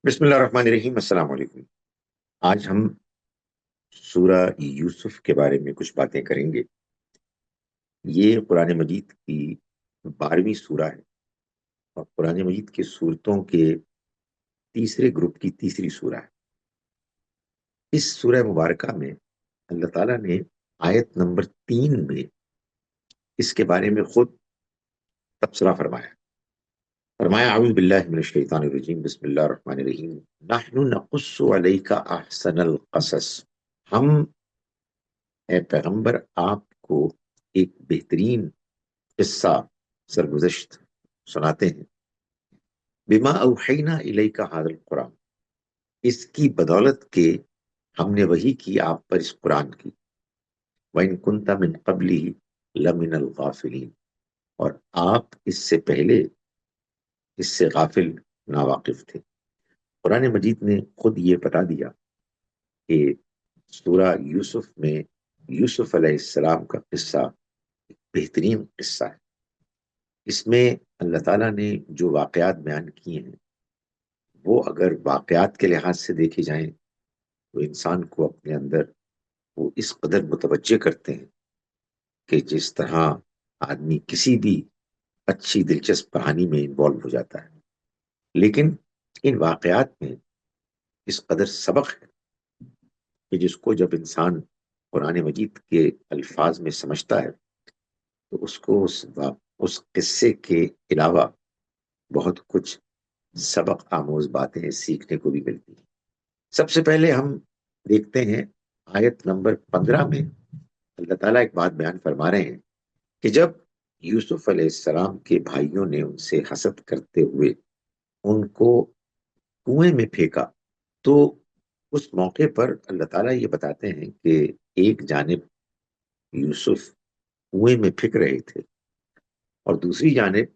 بسم اللہ الرحمن الرحیم، السلام علیکم۔ آج ہم سورہ یوسف کے بارے میں کچھ باتیں کریں گے۔ یہ قرآن مجید کی 12ویں سورہ ہے اور قرآن مجید کے سورتوں کے تیسرے گروپ کی تیسری سورہ ہے۔ اس سورہ مبارکہ میں اللہ تعالیٰ نے آیت نمبر 3 میں اس کے بارے میں خود تبصرہ فرمایا اعوذ باللہ من الشیطان الرجیم، بسم اللہ الرحمن الرحیم۔ نحن نقص علیک احسن القصص، ہم اے پیغمبر آپ کو ایک بہترین قصہ سرگزشت سناتے ہیں۔ بما اوحینا الیک ھذا القرآن، اس کی بدولت کہ ہم نے وحی کی آپ پر اس قرآن کی۔ وَإِن كُنْتَ مِن قَبْلِهِ لَمِنَ الْغَافِلِينَ، اور آپ اس سے پہلے اس سے غافل ناواقف تھے۔ قرآن مجید نے خود یہ بتا دیا کہ سورہ یوسف میں یوسف علیہ السلام کا قصہ ایک بہترین قصہ ہے۔ اس میں اللہ تعالیٰ نے جو واقعات بیان کیے ہیں وہ اگر واقعات کے لحاظ سے دیکھے جائیں تو انسان کو اپنے اندر وہ اس قدر متوجہ کرتے ہیں کہ جس طرح آدمی کسی بھی اچھی دلچسپ کہانی میں انوالو ہو جاتا ہے۔ لیکن ان واقعات میں اس قدر سبق ہے کہ جس کو جب انسان قرآن مجید کے الفاظ میں سمجھتا ہے تو اس کو اس قصے کے علاوہ بہت کچھ سبق آموز باتیں سیکھنے کو بھی ملتی ہیں۔ سب سے پہلے ہم دیکھتے ہیں آیت نمبر 15 میں اللہ تعالیٰ ایک بات بیان فرما رہے ہیں کہ جب یوسف علیہ السلام کے بھائیوں نے ان سے حسد کرتے ہوئے ان کو کنویں میں پھینکا تو اس موقع پر اللہ تعالیٰ یہ بتاتے ہیں کہ ایک جانب یوسف کنویں میں پھینک رہے تھے اور دوسری جانب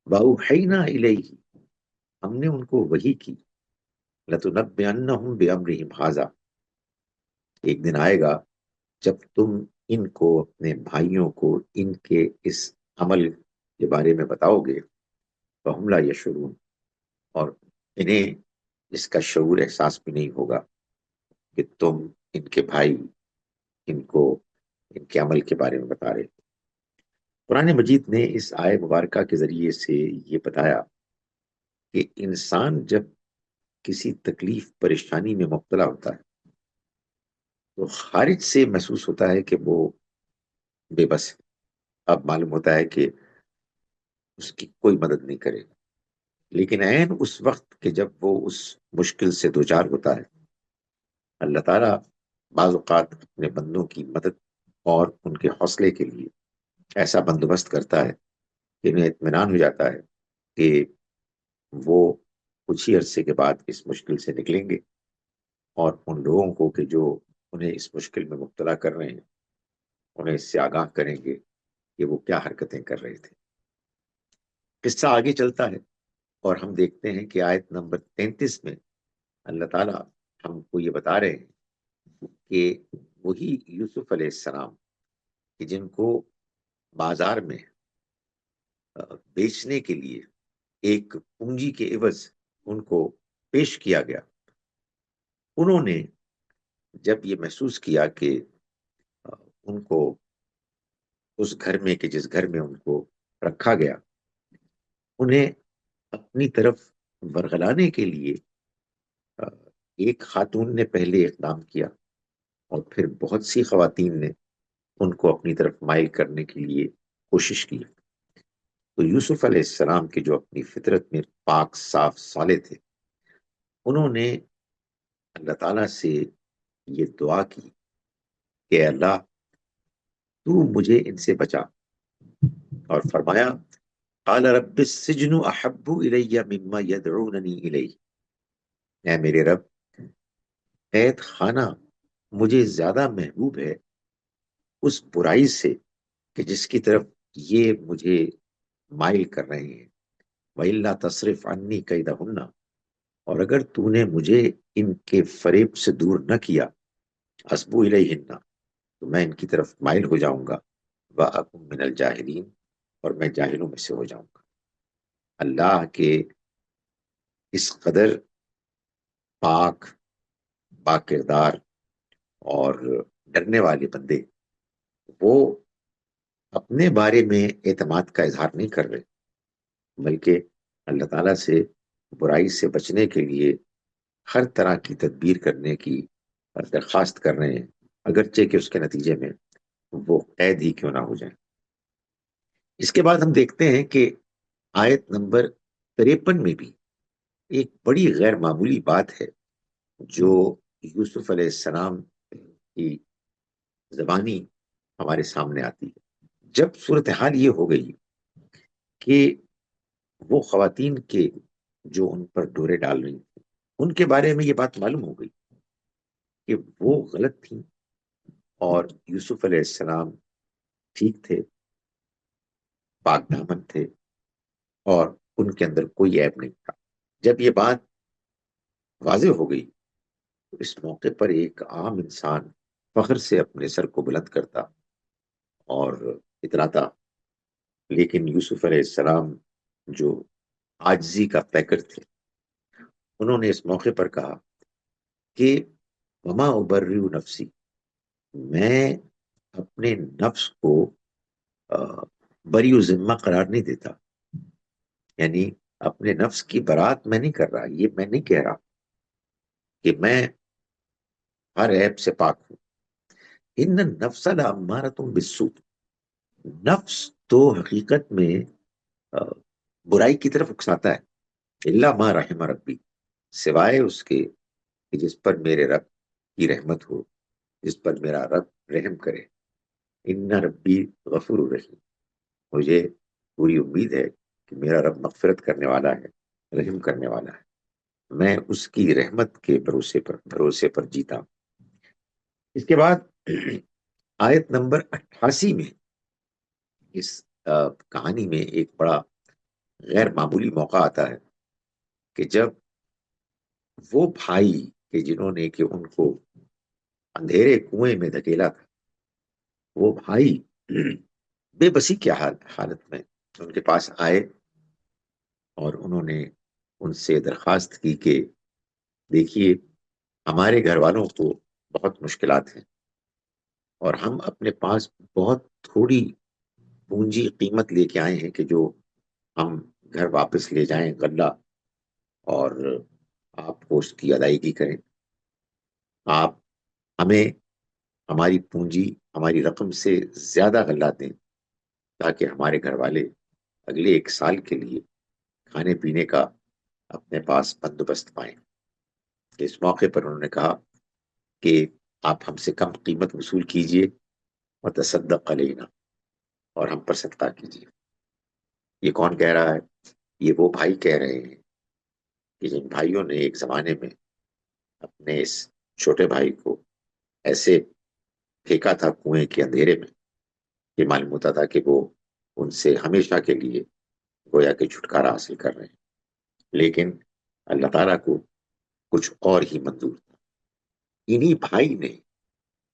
وَأَوْحَيْنَا إِلَيْهِ، ہم نے ان کو وحی کی، لَتُنَبِّئَنَّهُمْ بِأَمْرِهِمْ هَذَا، ایک دن آئے گا جب تم ان کو اپنے بھائیوں کو ان کے اس عمل کے بارے میں بتاؤ گے، فَهُمْ لَا يَشْعُرُونَ، اور انہیں اس کا شعور احساس بھی نہیں ہوگا کہ تم ان کے بھائی ان کو ان کے عمل کے بارے میں بتا رہے۔ قرآن مجید نے اس آیت مبارکہ کے ذریعے سے یہ بتایا کہ انسان جب کسی تکلیف پریشانی میں مبتلا ہوتا ہے تو خارج سے محسوس ہوتا ہے کہ وہ بے بس ہے۔ اب معلوم ہوتا ہے کہ اس کی کوئی مدد نہیں کرے گا، لیکن عین اس وقت کہ جب وہ اس مشکل سے دوچار ہوتا ہے، اللہ تعالیٰ بعض اوقات اپنے بندوں کی مدد اور ان کے حوصلے کے لیے ایسا بندوبست کرتا ہے کہ انہیں اطمینان ہو جاتا ہے کہ وہ کچھ ہی عرصے کے بعد اس مشکل سے نکلیں گے، اور ان لوگوں کو کہ جو انہیں اس مشکل میں مبتلا کر رہے ہیں انہیں اس سے آگاہ کریں گے کہ وہ کیا حرکتیں کر رہے تھے۔ قصہ آگے چلتا ہے اور ہم دیکھتے ہیں کہ آیت نمبر 33 میں اللہ تعالیٰ ہم کو یہ بتا رہے ہیں کہ وہی یوسف علیہ السلام کہ جن کو بازار میں بیچنے کے لیے ایک پونجی کے عوض ان کو پیش کیا گیا، انہوں نے جب یہ محسوس کیا کہ ان کو اس گھر میں کہ جس گھر میں ان کو رکھا گیا انہیں اپنی طرف ورغلانے کے لیے ایک خاتون نے پہلے اقدام کیا اور پھر بہت سی خواتین نے ان کو اپنی طرف مائل کرنے کے لیے کوشش کی۔ تو یوسف علیہ السلام کے جو اپنی فطرت میں پاک صاف صالح تھے انہوں نے اللہ تعالیٰ سے یہ دعا کی کہ اللہ تو مجھے ان سے بچا، اور فرمایا قال رب السجن احب الی مما یدعوننی الیہ، اے میرے رب قید خانہ مجھے زیادہ محبوب ہے اس برائی سے کہ جس کی طرف یہ مجھے مائل کر رہے ہیں۔ وَإِلَّا تَصْرِفْ عَنِّي كَيْدَهُنَّ، اور اگر تو نے مجھے ان کے فریب سے دور نہ کیا، أَصْبُ إِلَيْهِنَّ، تو میں ان کی طرف مائل ہو جاؤں گا، وَأَكُن مِّنَ الْجَاهِلِينَ، اور میں جاہلوں میں سے ہو جاؤں گا۔ اللہ کے اس قدر پاک پاک کردار اور ڈرنے والے بندے وہ اپنے بارے میں اعتماد کا اظہار نہیں کر رہے، بلکہ اللہ تعالیٰ سے برائی سے بچنے کے لیے ہر طرح کی تدبیر کرنے کی درخواست کر رہے ہیں، اگرچہ کہ اس کے نتیجے میں وہ قید ہی کیوں نہ ہو جائیں۔ اس کے بعد ہم دیکھتے ہیں کہ آیت نمبر 53 میں بھی ایک بڑی غیر معمولی بات ہے جو یوسف علیہ السلام کی زبانی ہمارے سامنے آتی ہے۔ جب صورتحال یہ ہو گئی کہ وہ خواتین کے جو ان پر ڈورے ڈال رہی تھیں ان کے بارے میں یہ بات معلوم ہو گئی کہ وہ غلط تھیں اور یوسف علیہ السلام ٹھیک تھے، پاک دامن تھے اور ان کے اندر کوئی عیب نہیں تھا۔ جب یہ بات واضح ہو گئی تو اس موقع پر ایک عام انسان فخر سے اپنے سر کو بلند کرتا اور اتراتا، لیکن یوسف علیہ السلام جو عاجزی کا پیکر تھے انہوں نے اس موقع پر کہا کہ وما ابرئ نفسی، میں اپنے نفس کو بری و ذمہ قرار نہیں دیتا، یعنی اپنے نفس کی برات میں نہیں کر رہا، یہ میں نہیں کہہ رہا کہ میں ہر عیب سے پاک ہوں۔ ان النفس لامارۃ بالسوء، نفس تو حقیقت میں برائی کی طرف اکساتا ہے، الا ما رحم ربی، سوائے اس کے کہ جس پر میرے رب کی رحمت ہو، جس پر میرا رب رحم کرے۔ ان ربی غفور الرحیم، مجھے پوری امید ہے کہ میرا رب مغفرت کرنے والا ہے، رحم کرنے والا ہے، میں اس کی رحمت کے بھروسے پر جیتا ہوں۔ اس کے بعد آیت نمبر 88 میں اس کہانی میں ایک بڑا غیر معمولی موقع آتا ہے کہ جب وہ بھائی کہ جنہوں نے کہ ان کو اندھیرے کنویں میں دھکیلا تھا، وہ بھائی بے بسی کی حالت میں ان کے پاس آئے اور انہوں نے ان سے درخواست کی کہ دیکھیے ہمارے گھر والوں کو بہت مشکلات ہیں اور ہم اپنے پاس بہت تھوڑی پونجی قیمت لے کے آئے ہیں کہ جو ہم گھر واپس لے جائیں غلہ اور آپ کو اس کی ادائیگی کریں، آپ ہمیں ہماری پونجی ہماری رقم سے زیادہ غلہ دیں تاکہ ہمارے گھر والے اگلے 1 سال کے لیے کھانے پینے کا اپنے پاس بندوبست پائیں۔ اس موقع پر انہوں نے کہا کہ آپ ہم سے کم قیمت وصول کیجئے وتصدق علینا، اور ہم پر صدقہ کیجیے۔ یہ کون کہہ رہا ہے؟ یہ وہ بھائی کہہ رہے ہیں کہ جن بھائیوں نے ایک زمانے میں اپنے اس چھوٹے بھائی کو ایسے پھینکا تھا کنویں کے اندھیرے میں کہ معلوم ہوتا تھا کہ وہ ان سے ہمیشہ کے لیے گویا کہ چھٹکارا حاصل کر رہے ہیں، لیکن اللہ تعالیٰ کو کچھ اور ہی منظور تھا۔ انہی بھائی نے،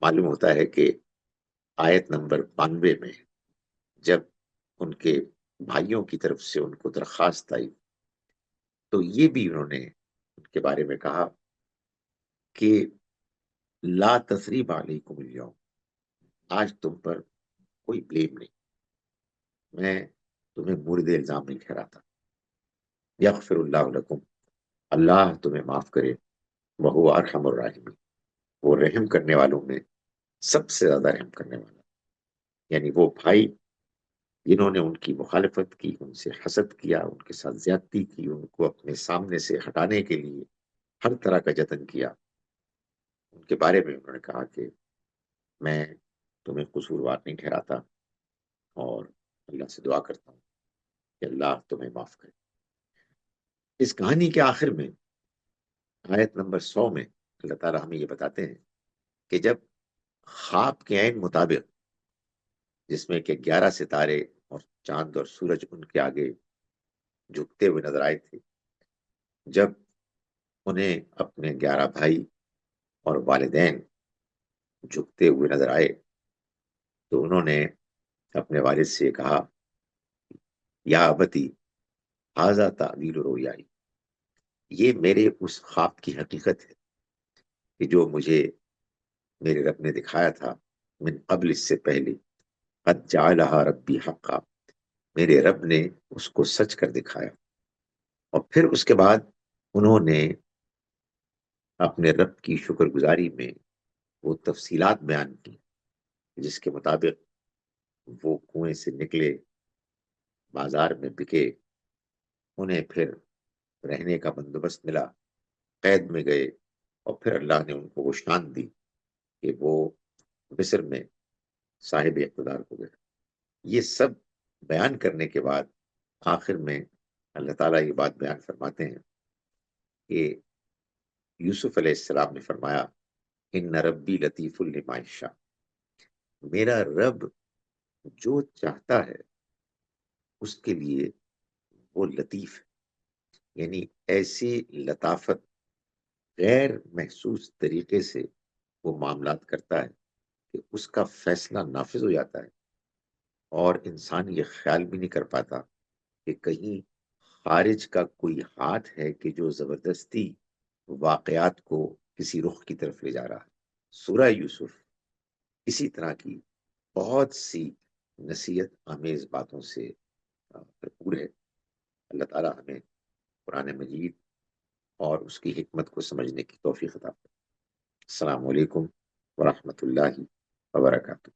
معلوم ہوتا ہے کہ آیت نمبر 92 میں جب ان کے بھائیوں کی طرف سے ان کو درخواست آئی تو یہ بھی انہوں نے ان کے بارے میں کہا کہ لا تثریب علیکم اليوم، آج تم پر کوئی بلیم نہیں، میں تمہیں مورد الزام نہیں ٹھہراتا۔ یغفر اللہ لکم، اللہ تمہیں معاف کرے، وہو ارحم الراحمین، وہ رحم کرنے والوں میں سب سے زیادہ رحم کرنے والا، یعنی وہ بھائی جنہوں نے ان کی مخالفت کی، ان سے حسد کیا، ان کے ساتھ زیادتی کی، ان کو اپنے سامنے سے ہٹانے کے لیے ہر طرح کا جتن کیا، ان کے بارے میں انہوں نے کہا کہ میں تمہیں قصوروار نہیں ٹھہراتا اور اللہ سے دعا کرتا ہوں کہ اللہ تمہیں معاف کرے۔ اس کہانی کے آخر میں آیت نمبر 100 میں اللہ تعالیٰ ہمیں یہ بتاتے ہیں کہ جب خواب کے عین مطابق، جس میں کہ 11 ستارے اور چاند اور سورج ان کے آگے جھکتے ہوئے نظر آئے تھے، جب انہیں اپنے 11 بھائی اور والدین جھکتے ہوئے نظر آئے تو انہوں نے اپنے والد سے کہا یا ابتی ھذا تأویل رؤیائی، یہ میرے اس خواب کی حقیقت ہے کہ جو مجھے میرے رب نے دکھایا تھا من قبل، اس سے پہلے، قد جعلها ربی حقا، میرے رب نے اس کو سچ کر دکھایا۔ اور پھر اس کے بعد انہوں نے اپنے رب کی شکر گزاری میں وہ تفصیلات بیان کی جس کے مطابق وہ کنویں سے نکلے، بازار میں بکے، انہیں پھر رہنے کا بندوبست ملا، قید میں گئے، اور پھر اللہ نے ان کو وہ شان دی کہ وہ مصر میں صاحب اقتدار ہو گئے۔ یہ سب بیان کرنے کے بعد آخر میں اللہ تعالیٰ یہ بات بیان فرماتے ہیں کہ یوسف علیہ السلام نے فرمایا ان ربی لطیف لما یشاء، میرا رب جو چاہتا ہے اس کے لیے وہ لطیف ہے، یعنی ایسی لطافت، غیر محسوس طریقے سے وہ معاملات کرتا ہے کہ اس کا فیصلہ نافذ ہو جاتا ہے، اور انسان یہ خیال بھی نہیں کر پاتا کہ کہیں خارج کا کوئی ہاتھ ہے کہ جو زبردستی واقعات کو کسی رخ کی طرف لے جا رہا ہے۔ سورہ یوسف اسی طرح کی بہت سی نصیحت آمیز باتوں سے بھرپور ہے۔ اللہ تعالیٰ ہمیں قرآن مجید اور اس کی حکمت کو سمجھنے کی توفیق عطا فرمائے۔ السلام علیکم ورحمۃ اللہ وبرکاتہ۔